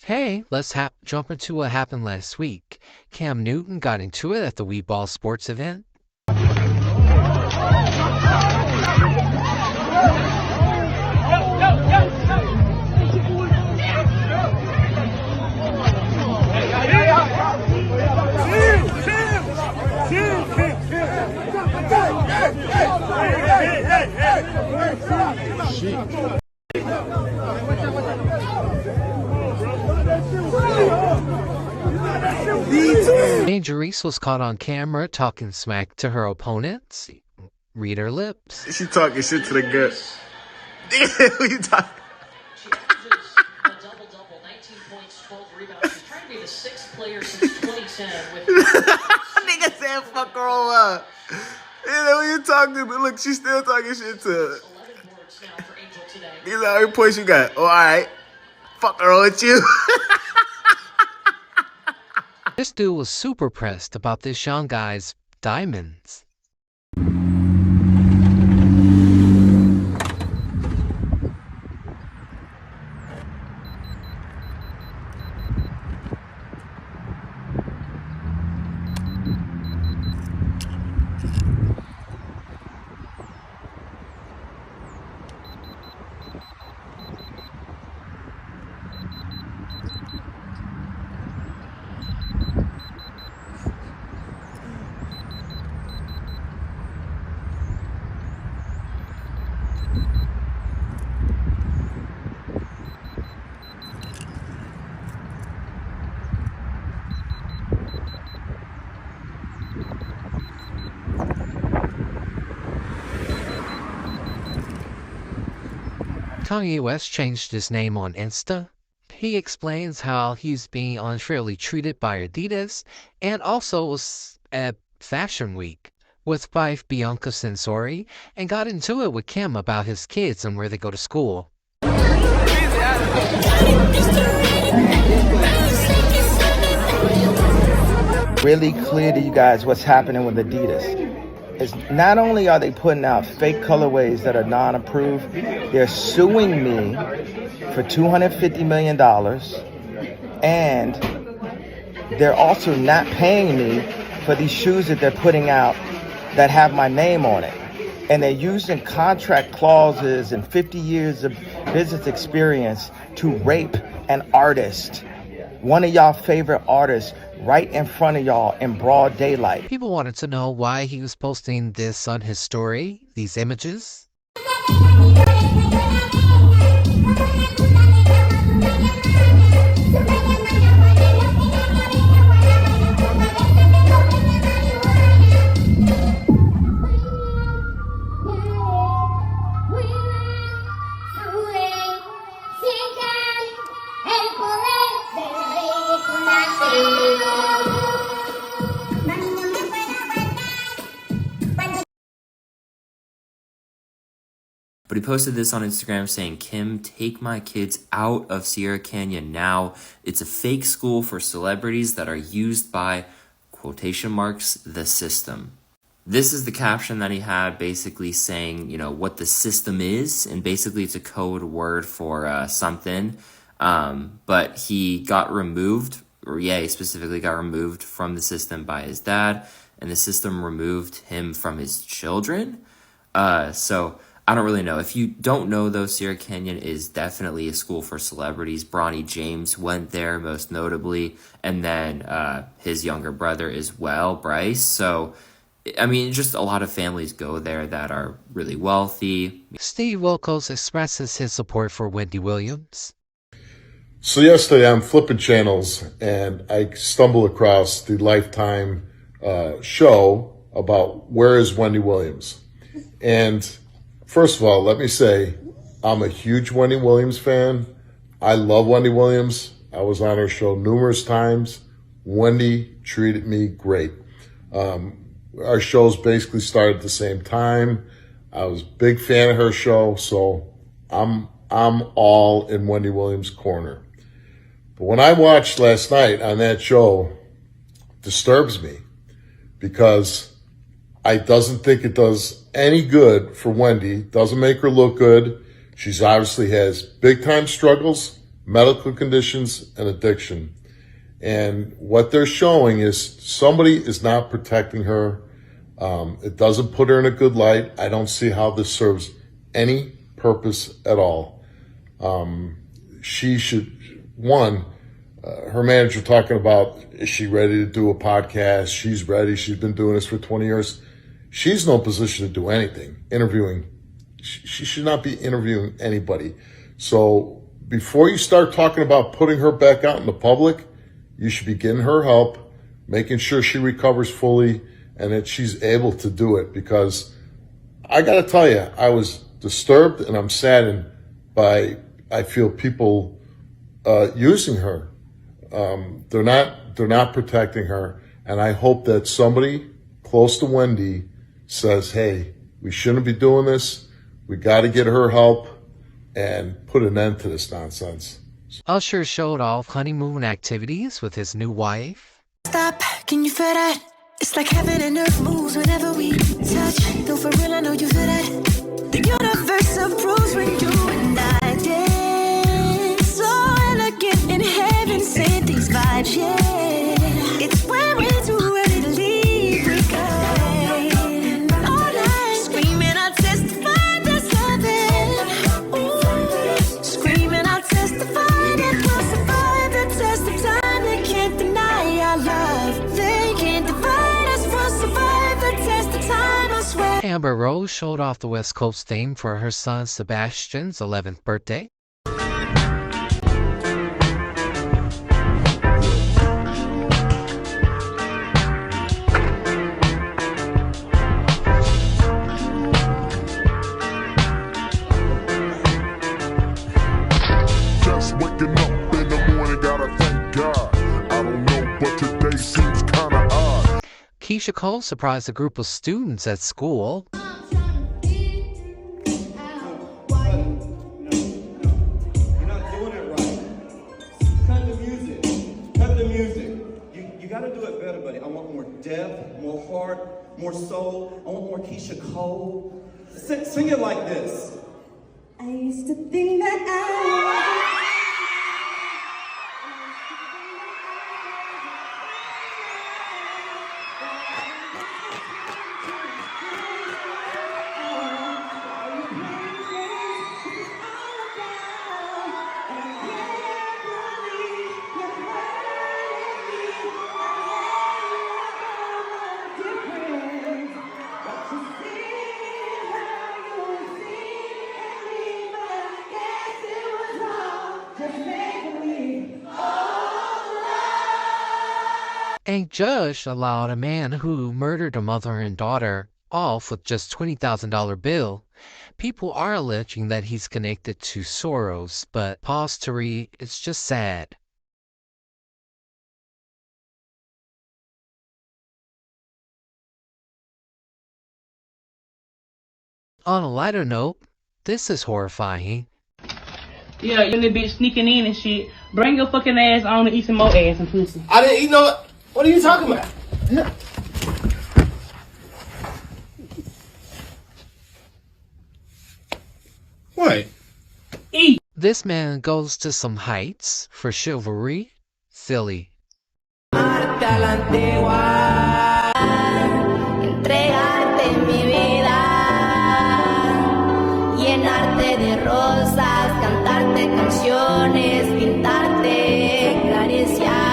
Hey, let's jump into what happened last week. Cam Newton got into it at the Wii Ball Sports event. Major Reese was caught on camera talking smack to her opponents. Read her lips. She talking shit to the gut. Who you talking? A double-double, 19 points, 12 rebounds. She's trying to be the sixth player since 2010 with... Nigga said fuck her all up. Yeah, who you talking to? But look, she's still talking shit to her. 11 boards now for Angel today. These are how many points you got. Oh, all right. Fuck her with you. This dude was super pressed about this young guy's diamonds. Kanye West changed his name on Insta. He explains how he's being unfairly treated by Adidas and also was at Fashion Week with wife Bianca Censori and got into it with Kim about his kids and where they go to school. Really clear to you guys what's happening with Adidas. Is not only are they putting out fake colorways that are non-approved, they're suing me for $250 million, and they're also not paying me for these shoes that they're putting out that have my name on it. And they're using contract clauses and 50 years of business experience to rape an artist, one of y'all favorite artists, right in front of y'all in broad daylight. People wanted to know why he was posting this on his story, these images. But he posted this on Instagram saying, "Kim, take my kids out of Sierra Canyon now. It's a fake school for celebrities that are used by, quotation marks, the system." This is the caption that he had, basically saying, you know, what the system is. And basically it's a code word for something. But he got removed, or yeah, he specifically got removed from the system by his dad. And the system removed him from his children. So I don't really know. If you don't know, though, Sierra Canyon is definitely a school for celebrities. Bronny James went there, most notably, and then his younger brother as well, Bryce. So, I mean, just a lot of families go there that are really wealthy. Steve Wilkos expresses his support for Wendy Williams. So yesterday I'm flipping channels and I stumble across the Lifetime show about Where is Wendy Williams? And first of all, let me say, I'm a huge Wendy Williams fan. I love Wendy Williams. I was on her show numerous times. Wendy treated me great. Our shows basically started at the same time. I was a big fan of her show, so I'm all in Wendy Williams' corner. But when I watched last night on that show, it disturbs me because I doesn't think it does any good for Wendy. Doesn't make her look good. She's obviously has big time struggles, medical conditions, and addiction. And what they're showing is somebody is not protecting her. It doesn't put her in a good light. I don't see how this serves any purpose at all. She should, her manager talking about, is she ready to do a podcast? She's ready. She's been doing this for 20 years. She's no position to do anything. Interviewing. She should not be interviewing anybody. So before you start talking about putting her back out in the public, you should be getting her help, making sure she recovers fully and that she's able to do it. Because I got to tell you, I was disturbed and I'm saddened by, I feel people using her. They're not protecting her. And I hope that somebody close to Wendy says, hey, we shouldn't be doing this. We got to get her help and put an end to this nonsense. Usher showed off honeymoon activities with his new wife. Stop, can you feel that? It's like heaven and earth moves whenever we touch. No, for real, I know you feel that. The universe approves when you and I dance. So elegant in heaven, sent these vibes, yeah. It's when we're too ready to leave, we go. All night, screaming, I'll testify that's heaven. Ooh, screaming, I'll testify that we'll survive the test of time. They can't deny our love. They can't divide us, we'll survive the test of time, I swear. Amber Rose showed off the West Coast theme for her son Sebastian's 11th birthday. Just waking up in the morning, gotta thank God. I don't know, but today seems kinda odd. Keisha Cole surprised a group of students at school. You gotta do it better, buddy. I want more depth, more heart, more soul. I want more Keisha Cole. Sing it like this. I used to think that I A judge allowed a man who murdered a mother and daughter off with just $20,000 bill. People are alleging that he's connected to Soros, but pause to read, it's just sad. On a lighter note, this is horrifying. Yeah, you the bitch sneaking in and shit. Bring your fucking ass on and eat some more ass and pussy. I didn't eat no. What are you talking about? What? Eat. This man goes to some heights for chivalry. Silly. entregarte mi vida, llenarte de rosas, cantarte canciones, pintarte caricias.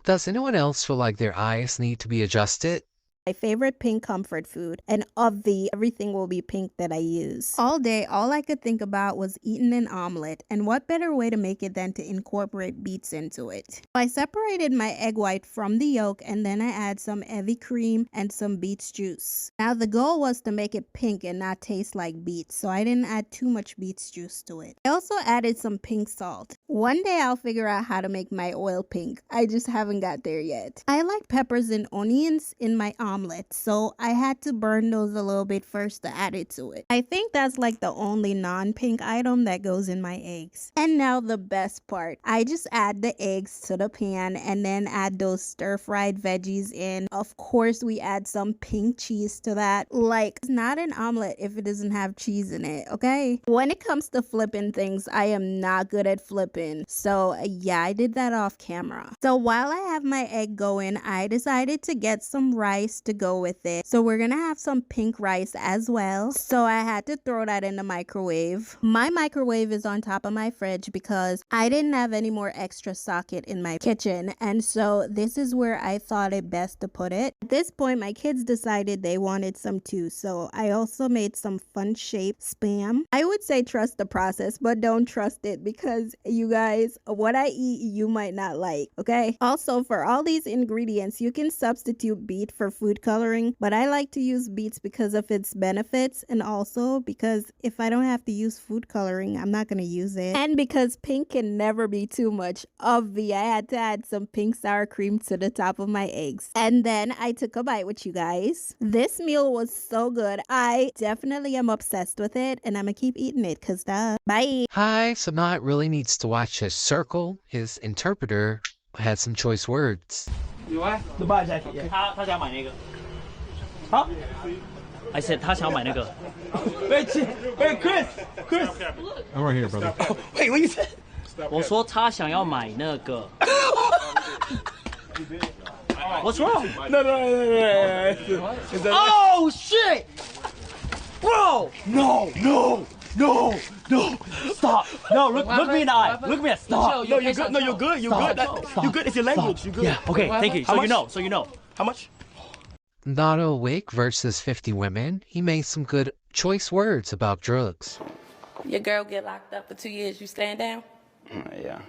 Does anyone else feel like their eyes need to be adjusted? My favorite pink comfort food, and of the everything will be pink that I use. All day, all I could think about was eating an omelet, and what better way to make it than to incorporate beets into it. I separated my egg white from the yolk, and then I add some heavy cream and some beets juice. Now the goal was to make it pink and not taste like beets, so I didn't add too much beets juice to it. I also added some pink salt. One day I'll figure out how to make my oil pink. I just haven't got there yet. I like peppers and onions in my omelet, omelet, so I had to burn those a little bit first to add it to it. I think that's like the only non-pink item that goes in my eggs. And now the best part. I just add the eggs to the pan and then add those stir-fried veggies in. Of course, we add some pink cheese to that. Like, it's not an omelet if it doesn't have cheese in it, okay? When it comes to flipping things, I am not good at flipping. So yeah, I did that off camera. So while I have my egg going, I decided to get some rice to go with it. So we're gonna have some pink rice as well. So I had to throw that in the microwave. My microwave is on top of my fridge because I didn't have any more extra socket in my kitchen, and so this is where I thought it best to put it. At this point, my kids decided they wanted some too, so I also made some fun shaped spam. I would say trust the process, but don't trust it because you guys, what I eat you might not like, okay? Also, for all these ingredients, you can substitute beet for food coloring, but I like to use beets because of its benefits, and also because if I don't have to use food coloring, I'm not gonna use it. And because pink can never be too much of the, I had to add some pink sour cream to the top of my eggs. And then I took a bite with you guys. This meal was so good. I definitely am obsessed with it, and I'm gonna keep eating it because duh. Bye. Hi, Samad really needs to watch his circle. His interpreter had some choice words. The bar jacket, yeah. 他想买那个。好。I said 他想买那个。Wait, Chris. I'm right here, brother. Wait, what you said? 我说他想要买那个。What's wrong? No. Oh shit! Bro! No! Stop! No, look me in the eye. Look me at. Stop! No, you're good. No, you're good. You're good. You're good. It's your language. You're good. Yeah. Okay. Thank you. So you know. How much? Not a week versus 50 women. He made some good choice words about drugs. Your girl get locked up for 2 years. You stand down? Yeah.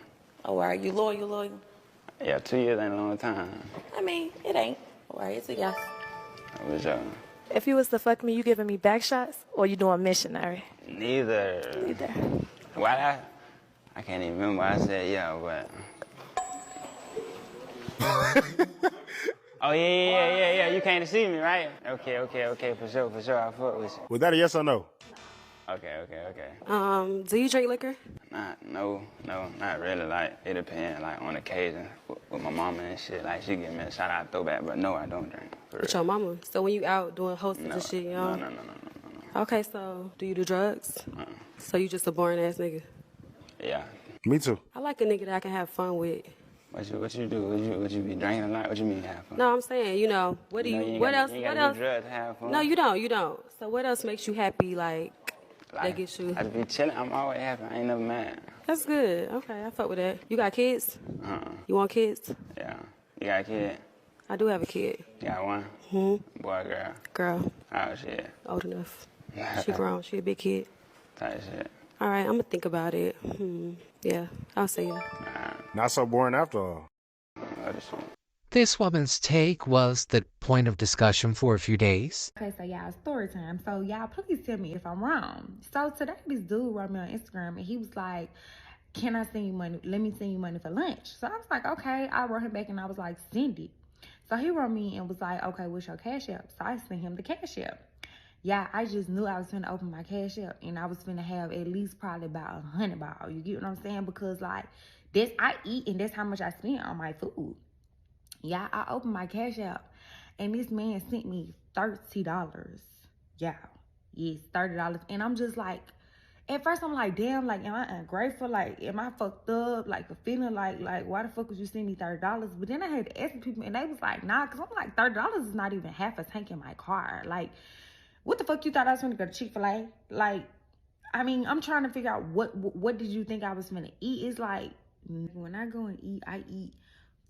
Oh, are you loyal? Yeah, 2 years ain't a long time. I mean, it ain't. All right, it's a yes. I was young. If you was to fuck me, you giving me back shots or you doing missionary? Neither. Why I can't even remember why I said yeah, but. Oh yeah. You came to see me, right? Okay. For sure. I fuck with you. Was that a yes or no? Okay. Do you drink liquor? No, not really. Like, it depends, like, on occasion with my mama and shit. Like, she give me a shout out throwback, but no, I don't drink. With your mama? So when you out doing hostess and shit, you know? No. Okay, so do you do drugs? So you just a boring ass nigga? Yeah. Me too. I like a nigga that I can have fun with. What you do? Would you be drinking a lot? What you mean have fun? No, I'm saying, you know, what do you, what else? You ain't gotta do drugs to have fun. No, you don't. So what else makes you happy, like that gets you? I just be chilling. I'm always happy. I ain't never mad. That's good. Okay, I fuck with that. You got kids? You want kids? Yeah. You got a kid? I do have a kid. You got one? Boy or girl? Girl. Oh, shit. Old enough. She grown. She a big kid. Tight shit. All right, I'm gonna think about it. Yeah, I'll say yeah. Not so boring after all. This woman's take was the point of discussion for a few days. Okay, so y'all, story time. So y'all, please tell me if I'm wrong. So today this dude wrote me on Instagram and he was like, can I send you money? Let me send you money for lunch. So I was like, okay. I wrote him back and I was like, send it. So he wrote me and was like, okay, what's your cash app? So I sent him the cash app. Yeah, I just knew I was finna open my cash app and I was finna have at least probably about $100. You get what I'm saying? Because like, this I eat and that's how much I spend on my food. Yeah, I opened my cash app and this man sent me $30. Yeah, yes, $30. And I'm just like, at first I'm like, damn, like, am I ungrateful? Like, am I fucked up? Like, feeling like, why the fuck would you send me $30? But then I had to ask people and they was like, nah, because I'm like, $30 is not even half a tank in my car. Like, what the fuck you thought I was gonna go to Chick-fil-A? Like, I mean, I'm trying to figure out what did you think I was gonna eat? It's like, when I go and eat, I eat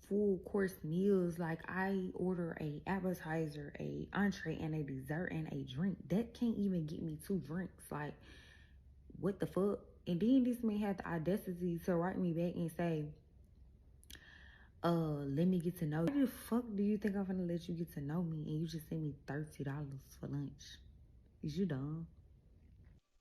full course meals. Like, I order a appetizer, a entree, and a dessert and a drink. That can't even get me 2 drinks. Like, what the fuck? And then this man had the audacity to write me back and say, let me get to know you. How the fuck do you think I'm gonna let you get to know me and you just send me $30 for lunch? Is you dumb?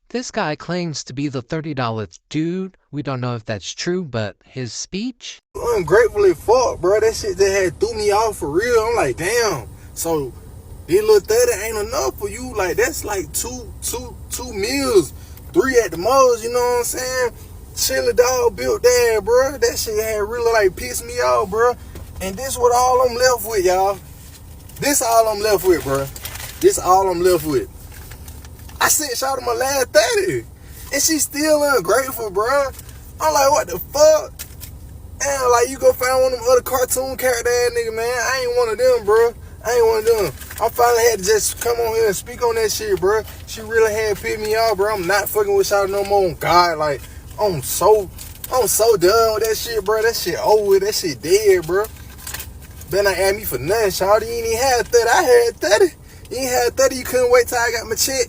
This guy claims to be the $30 dude. We don't know if that's true, but his speech? Ungratefully fuck, bro. That shit that had threw me off for real. I'm like, damn. So This little 30 ain't enough for you. Like, that's like two meals, 3 at the most, you know what I'm saying? Chili dog built there, bro. That shit had really like pissed me off, bro. And this what all I'm left with, y'all. This all I'm left with, bro. This all I'm left with. I sent Shawty my last 30, and she still ungrateful, bro. I'm like, what the fuck? And like, you go find one of them other cartoon character ass nigga, man. I ain't one of them, bro. I ain't one of them. I finally had to just come on here and speak on that shit, bro. She really had pissed me off, bro. I'm not fucking with Shawty no more. God, like, I'm so done with that shit, bro. That shit over with. That shit dead, bro. Better not ask me for nothing, Shawty. You ain't even had 30. I had 30. You ain't had 30. You couldn't wait till I got my check.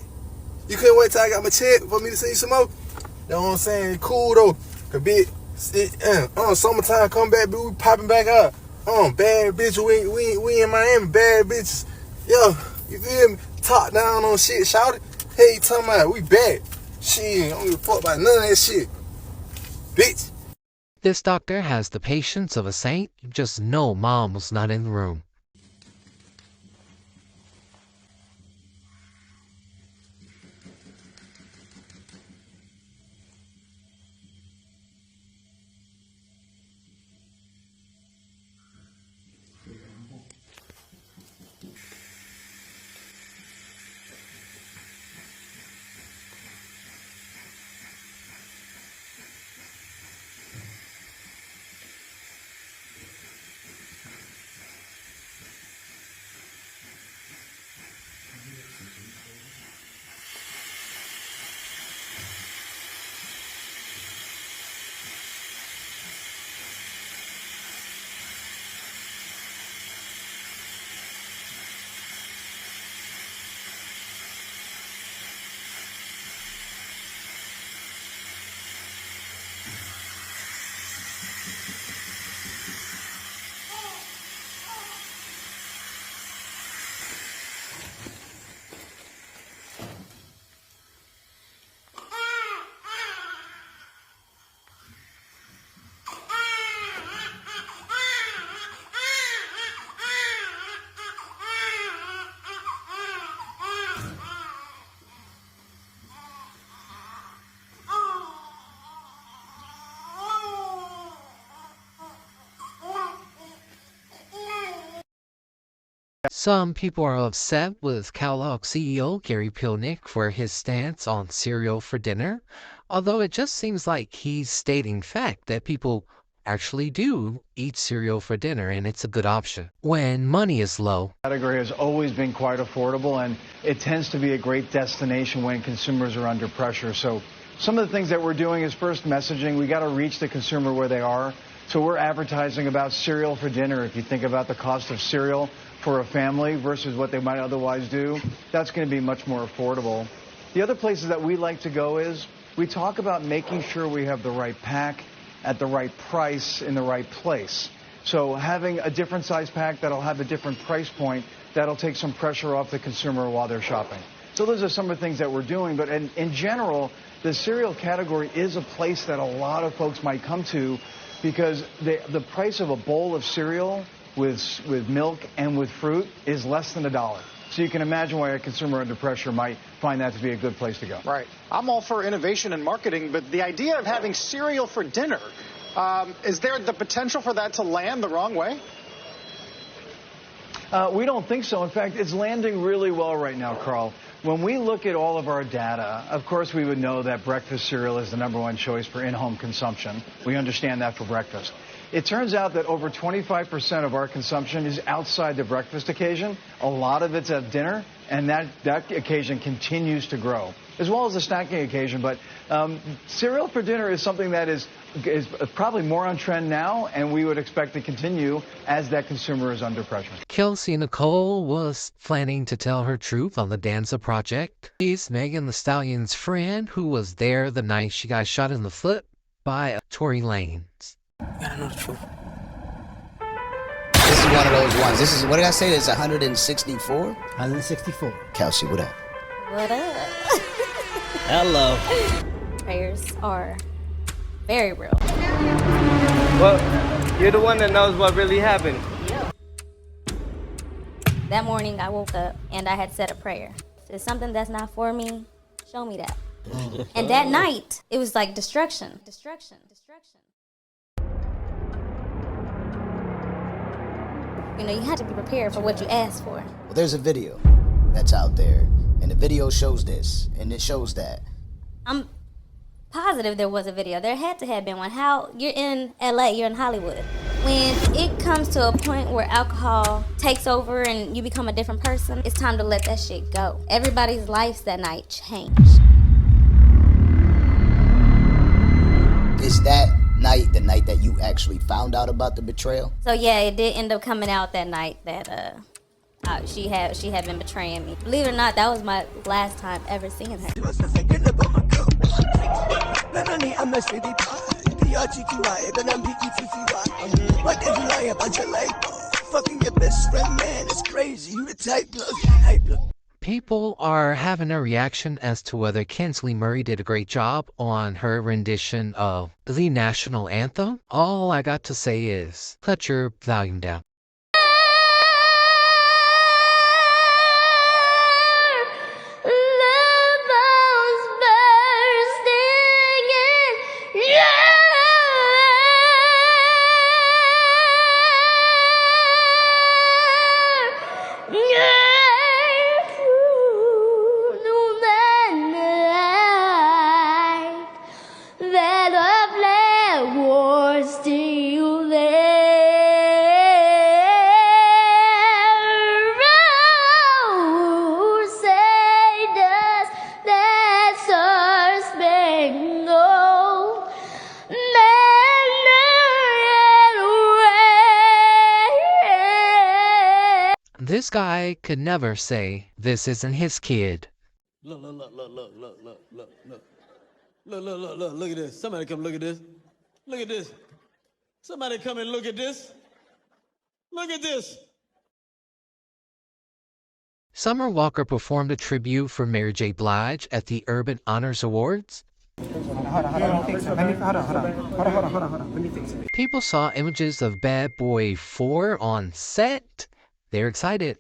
You couldn't wait till I got my check for me to see some more. You know what I'm saying? Cool, though. Cause bitch, summertime come back, bitch, we popping back up. Bad bitch, we in Miami, bad bitches. Yo, you feel me? Top down on shit, Shawty. Hey, you talking about we back. Shit, I don't give a fuck about none of that shit. Bitch. This doctor has the patience of a saint, just no mom was not in the room. Some people are upset with Kellogg CEO Gary Pilnick for his stance on cereal for dinner, although it just seems like he's stating fact that people actually do eat cereal for dinner and it's a good option when money is low. The category has always been quite affordable, and it tends to be a great destination when consumers are under pressure. So some of the things that we're doing is first messaging. We got to reach the consumer where they are. So we're advertising about cereal for dinner. If you think about the cost of cereal for a family versus what they might otherwise do, that's going to be much more affordable. The other places that we like to go is we talk about making sure we have the right pack at the right price in the right place. So having a different size pack that'll have a different price point, that'll take some pressure off the consumer while they're shopping. So those are some of the things that we're doing. But in general, the cereal category is a place that a lot of folks might come to because the price of a bowl of cereal with milk and with fruit is less than $1. So you can imagine why a consumer under pressure might find that to be a good place to go. Right. I'm all for innovation and marketing, but the idea of having cereal for dinner, is there the potential for that to land the wrong way? We don't think so. In fact, it's landing really well right now, Carl. When we look at all of our data, of course, we would know that breakfast cereal is the #1 choice for in-home consumption. We understand that for breakfast. It turns out that over 25% of our consumption is outside the breakfast occasion. A lot of it's at dinner, and that occasion continues to grow, as well as the snacking occasion. But cereal for dinner is something that is probably more on trend now, and we would expect to continue as that consumer is under pressure. Kelsey Nicole was planning to tell her truth on the Danza project. She's Megan Thee Stallion's friend who was there the night she got shot in the foot by Tory Lanez. You gotta know the truth. This is one of those ones. This is, what did I say? It's 164? 164. Kelsey, what up? What up? Hello. Prayers are very real. Well, you're the one that knows what really happened. That morning I woke up and I had said a prayer. If it's something that's not for me, show me that. And that night, it was like destruction. You know, you have to be prepared for what you ask for. Well, there's a video that's out there, and the video shows this, and it shows that. I'm positive there was a video. There had to have been one. How? You're in LA, you're in Hollywood. When it comes to a point where alcohol takes over and you become a different person, it's time to let that shit go. Everybody's lives that night changed. Is that night the night that you actually found out about the betrayal? So yeah, it did end up coming out that night that she had been betraying me. Believe it or not, that was my last time ever seeing her. Fucking your best friend, man, it's crazy. You the type. People are having a reaction as to whether Kinsley Murray did a great job on her rendition of the national anthem. All I got to say is, cut your volume down. This guy could never say this isn't his kid. Look at this. Somebody come look at this. Look at this. Somebody come and look at this. Look at this. Summer Walker performed a tribute for Mary J. Blige at the Urban Honors Awards. Hold on. Let me fix it. People saw images of Bad Boy 4 on set. They're excited.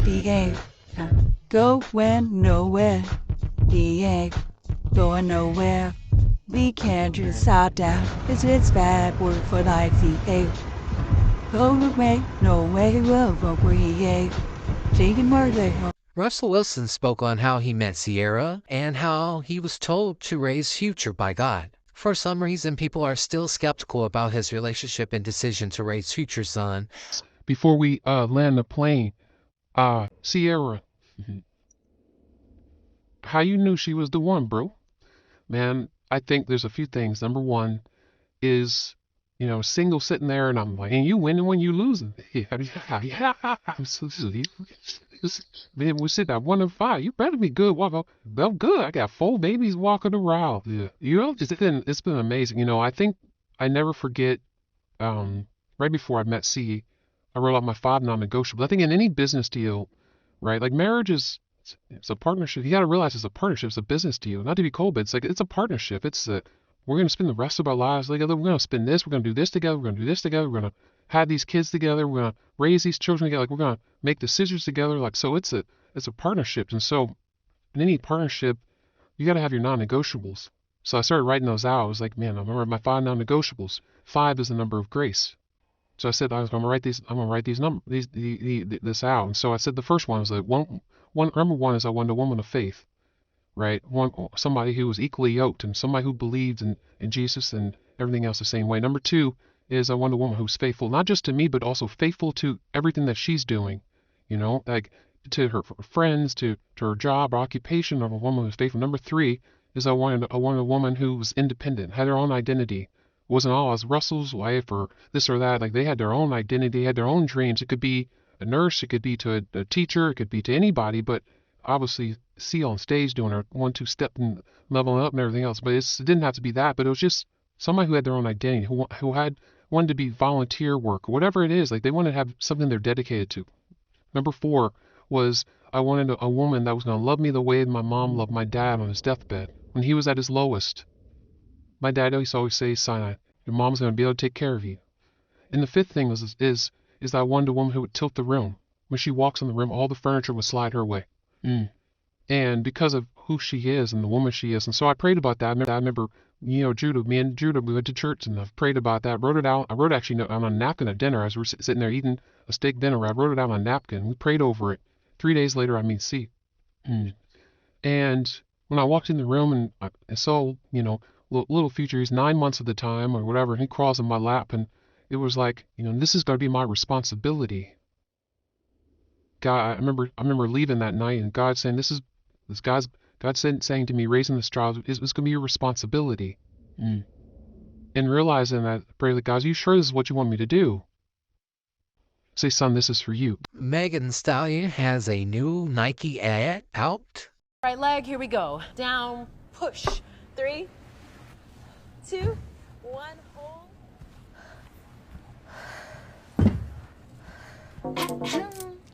Behave, going nowhere. Behave, going nowhere. We can't just stop down, 'cause it's bad word for life. Behave, go away, no way will behave. Taking more than. Russell Wilson spoke on how he met Sierra and how he was told to raise Future by God. For some reason, people are still skeptical about his relationship and decision to raise Future's son. Before we land the plane, Sierra, how you knew she was the one, bro? Man, I think there's a few things. Number one is, single sitting there and I'm like, and you winning when you losing. Yeah. Man, we sit at 1-5. You better be good. Well, good. I got 4 babies walking around. Yeah. It's been amazing. I think I never forget, right before I met C, I wrote out my 5 non-negotiables. I think in any business deal, right, like marriage it's a partnership. You got to realize it's a partnership. It's a business deal. Not to be cold, but it's a partnership. We're going to spend the rest of our lives together. We're going to spend this. We're going to do this together. We're going to do this together. We're going to have these kids together. We're going to raise these children together. Like, we're going to make decisions together. Like, so it's a partnership. And so in any partnership, you got to have your non-negotiables. So I started writing those out. I was like, man, I remember my 5 non-negotiables. 5 is the number of grace. So I said I was going to write these. I'm going to write this out. And so I said the first one was like number one is I wanted a woman of faith, right? Somebody who was equally yoked and somebody who believed in Jesus and everything else the same way. Number 2 is I want a woman who's faithful, not just to me, but also faithful to everything that she's doing, like to her friends, to her job or occupation, of a woman who's faithful. Number 3 is I wanted a woman who was independent, had her own identity. Wasn't all as Russell's wife or this or that. Like, they had their own identity, had their own dreams. It could be a nurse, it could be to a teacher, it could be to anybody, but obviously see on stage doing her 1-2 step and leveling up and everything else. But it didn't have to be that, but it was just somebody who had their own identity, who wanted to be volunteer work, whatever it is. Like, they wanted to have something they're dedicated to. Number 4 was I wanted a woman that was going to love me the way my mom loved my dad on his deathbed when he was at his lowest. My dad used to always say, son, your mom's going to be able to take care of you. And the fifth thing is that I wanted a woman who would tilt the room. When she walks in the room, all the furniture would slide her way. And because of who she is and the woman she is. And so I prayed about that. I remember Judah, me and Judah, we went to church and I prayed about that. Wrote it out. I wrote actually on a napkin at dinner as we were sitting there eating a steak dinner. I wrote it out on a napkin. We prayed over it. 3 days later, And when I walked in the room and I saw, little future, he's 9 months at the time or whatever, and he crawls in my lap and it was like, this is going to be my responsibility. God, I remember leaving that night and God saying, God saying to me, raising this child is going to be your responsibility. And realizing that, pray that, God, are you sure this is what you want me to do? Say, son, this is for you. Megan Thee Stallion has a new Nike ad out. Right leg, here we go. Down, push. 3, 2, 1, hold.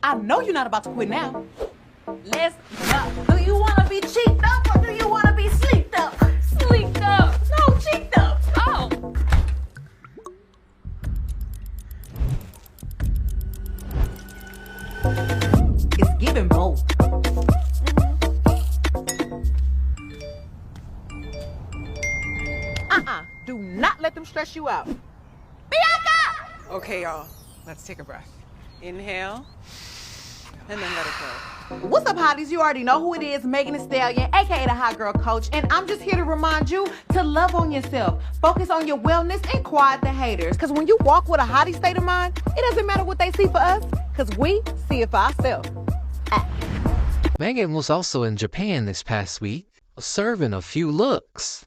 I know you're not about to quit now. Let's go. Do you want to be cheeked up or do you want to be sleeked up? Sleeked up. No, cheeked up. Oh. It's giving both. Do not let them stress you out. Bianca! Okay, y'all. Let's take a breath. Inhale. And then let it go. What's up, hotties? You already know who it is, Megan Thee Stallion, aka the Hot Girl Coach, and I'm just here to remind you to love on yourself, focus on your wellness, and quiet the haters. Because when you walk with a hottie state of mind, it doesn't matter what they see for us, because we see it for ourselves. Megan was also in Japan this past week, serving a few looks.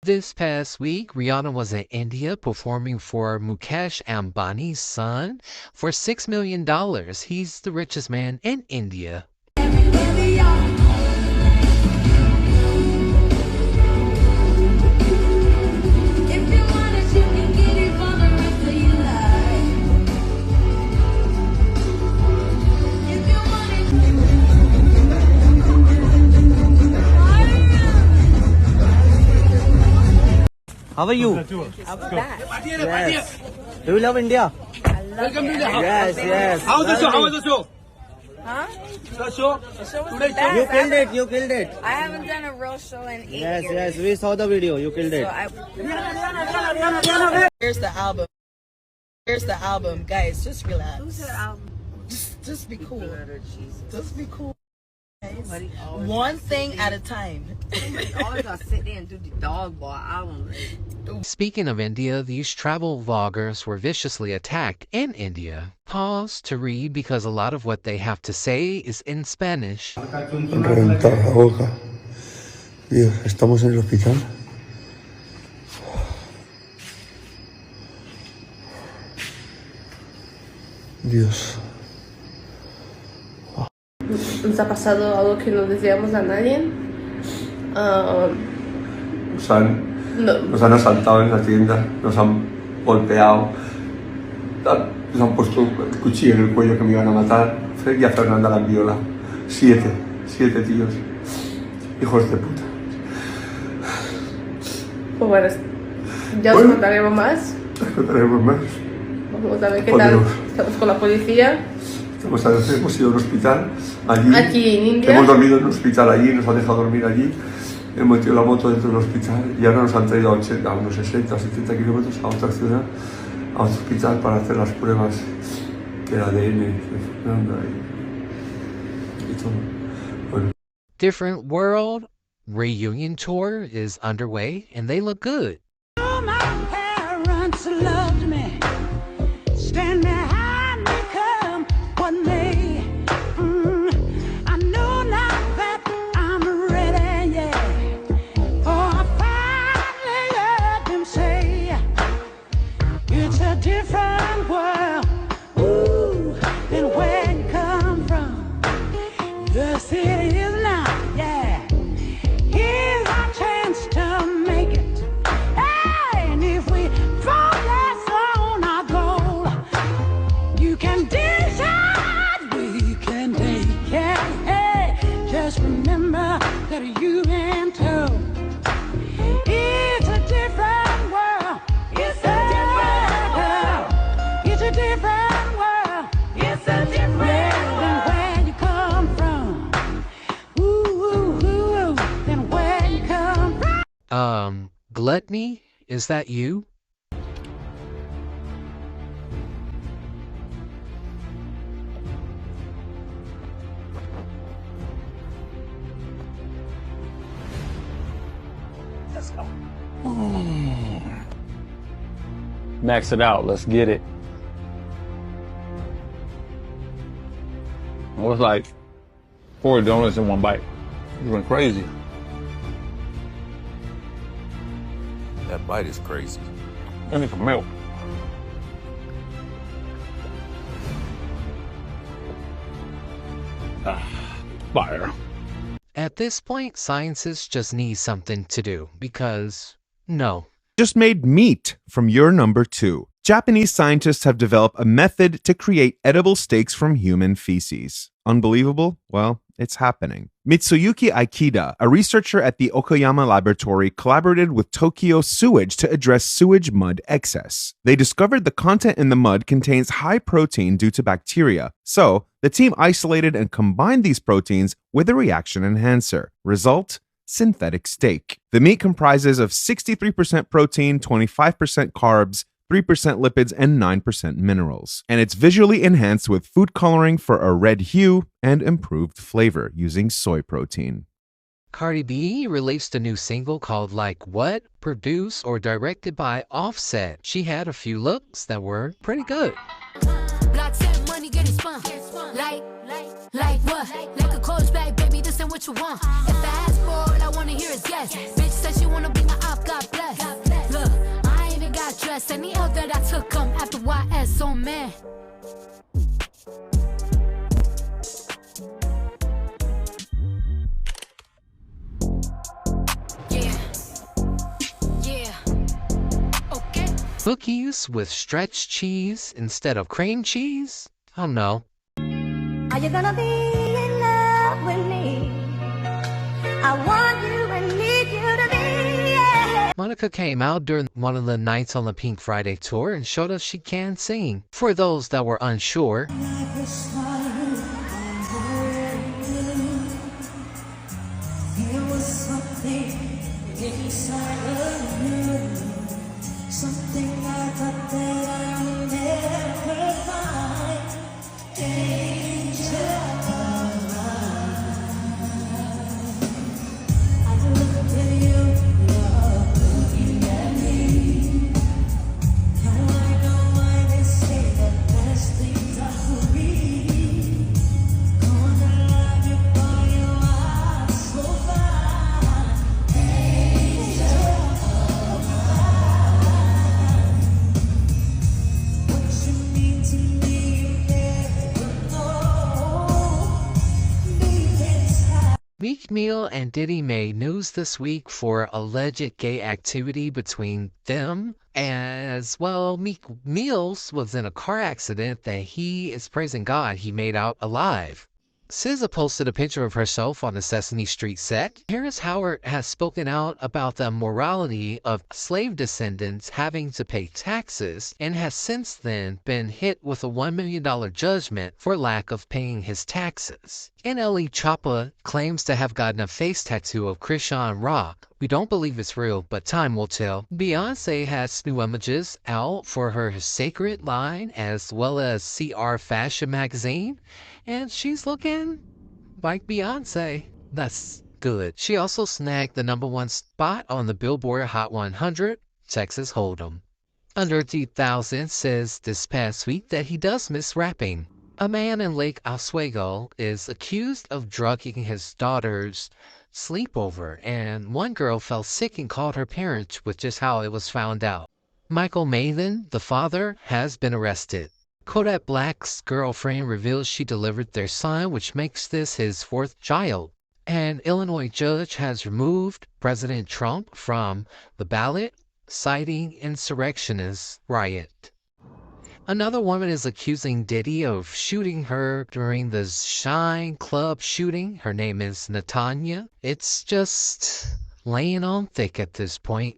This past week, Rihanna was in India performing for Mukesh Ambani's son for $6 million. He's the richest man in India. How are you? Yes. Do you love India? I love it. Yes, yes. How was the show? How was the show? Huh? The show? The show was the best. You killed it. You killed it. I haven't done a real show in 8 years. Yes, we saw the video. You killed it. Here's the album. Here's the album. Guys, just relax. Who's the album? Just be cool. Just be cool. One thing at a time. Always gotta sit there and do the dog bar album. Speaking of India, these travel vloggers were viciously attacked in India. Pause to read because a lot of what they have to say is in Spanish. Reventar la boca. Dios, estamos en el hospital. Dios. Nos ha pasado algo que no deseamos a nadie. Nos han asaltado en la tienda, nos han golpeado, nos han puesto el cuchillo en el cuello que me iban a matar. Y a Fernanda la han violado. 7 tíos, hijos de puta. Pues bueno, ya os contaremos más. Contaremos más. Vamos a ver qué tal. Estamos con la policía. Hemos ido a un hospital allí. Aquí en India. Hemos dormido en un hospital allí, nos han dejado dormir allí. Hemos metido la moto dentro del hospital y ahora nos han traído a unos 60 o 70 kilómetros a otra ciudad, a otro hospital para hacer las pruebas del ADN de Fernanda y todo. Bueno. Different World reunion tour is underway and they look good. My parents loved me, stand behind me, come what may. I know now that I'm ready, yeah. Oh, I finally heard them say it's a different world, ooh, than where you come from. The city is now, yeah. Here's our chance to make it. Hey, and if we focus on our goal, Gluttony, is that you? Let's go. Max it out. Let's get it. It was like 4 donuts in one bite. It went crazy. That bite is crazy. I need some milk. Fire. At this point, scientists just need something to do because, no. Just made meat from your number 2. Japanese scientists have developed a method to create edible steaks from human feces. Unbelievable? Well, it's happening. Mitsuyuki Aikida, a researcher at the Okayama laboratory, collaborated with Tokyo Sewage to address sewage mud excess. They discovered the content in the mud contains high protein due to bacteria. So, the team isolated and combined these proteins with a reaction enhancer. Result? Synthetic steak. The meat comprises of 63% protein, 25% carbs, 3% lipids, and 9% minerals. And it's visually enhanced with food coloring for a red hue and improved flavor using soy protein. Cardi B released a new single called Like What, produced or directed by Offset. She had a few looks that were pretty good. Money getting spun. Like what? Like a coach bag, baby, this ain't what you want. If I ask for it, I wanna hear is yes. Bitch said she wanna be my op, God bless. Look, I ain't even got dressed. Any L that I took come after YS, oh man. Cookies with stretched cheese instead of cream cheese? I don't know. Are you gonna be in love with me? I want you and need you to be, yeah. Monica came out during one of the nights on the Pink Friday tour and showed us she can sing. For those that were unsure, something I thought that I would never find. Angel of mine. I looked at you, love looking at me. Now I know why they say the best things are for me. Gonna love you for you are so fine. Angel of mine. What you mean to me, you never know. Deep inside. Meek Mill and Diddy made news this week for alleged gay activity between them. As well, Meek Mills was in a car accident that he is praising God he made out alive. SZA posted a picture of herself on the Sesame Street set. Harris Howard has spoken out about the morality of slave descendants having to pay taxes and has since then been hit with a $1 million judgment for lack of paying his taxes. NLE Choppa claims to have gotten a face tattoo of Krishan Rock. We don't believe it's real, but time will tell. Beyonce has new images out for her Sacred line as well as CR Fashion magazine, and she's looking like Beyonce. That's good. She also snagged the #1 spot on the Billboard Hot 100, Texas Hold'em. Under 3000 says this past week that he does miss rapping. A man in Lake Oswego is accused of drugging his daughter's sleepover, and one girl fell sick and called her parents, which is how it was found out. Michael Mathen, the father, has been arrested. Kodak Black's girlfriend reveals she delivered their son, which makes this his 4th child. An Illinois judge has removed President Trump from the ballot, citing insurrectionist riot. Another woman is accusing Diddy of shooting her during the Shine Club shooting. Her name is Natanya. It's just laying on thick at this point.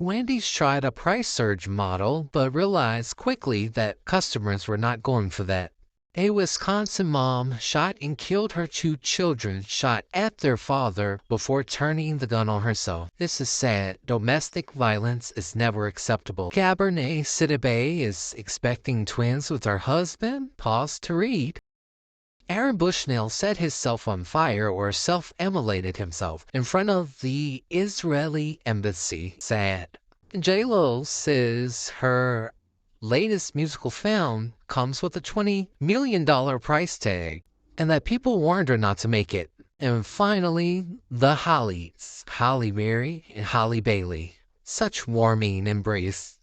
Wendy's tried a price surge model, but realized quickly that customers were not going for that. A Wisconsin mom shot and killed her 2 children shot at their father before turning the gun on herself. This is sad. Domestic violence is never acceptable. Cabernet Sidibe is expecting twins with her husband. Pause to read. Aaron Bushnell set himself on fire or self-immolated himself in front of the Israeli embassy. Sad. J-Lo says her latest musical film comes with a $20 million price tag and that people warned her not to make it. And finally, the Hollies, Holly Berry and Holly Bailey. Such warming embrace.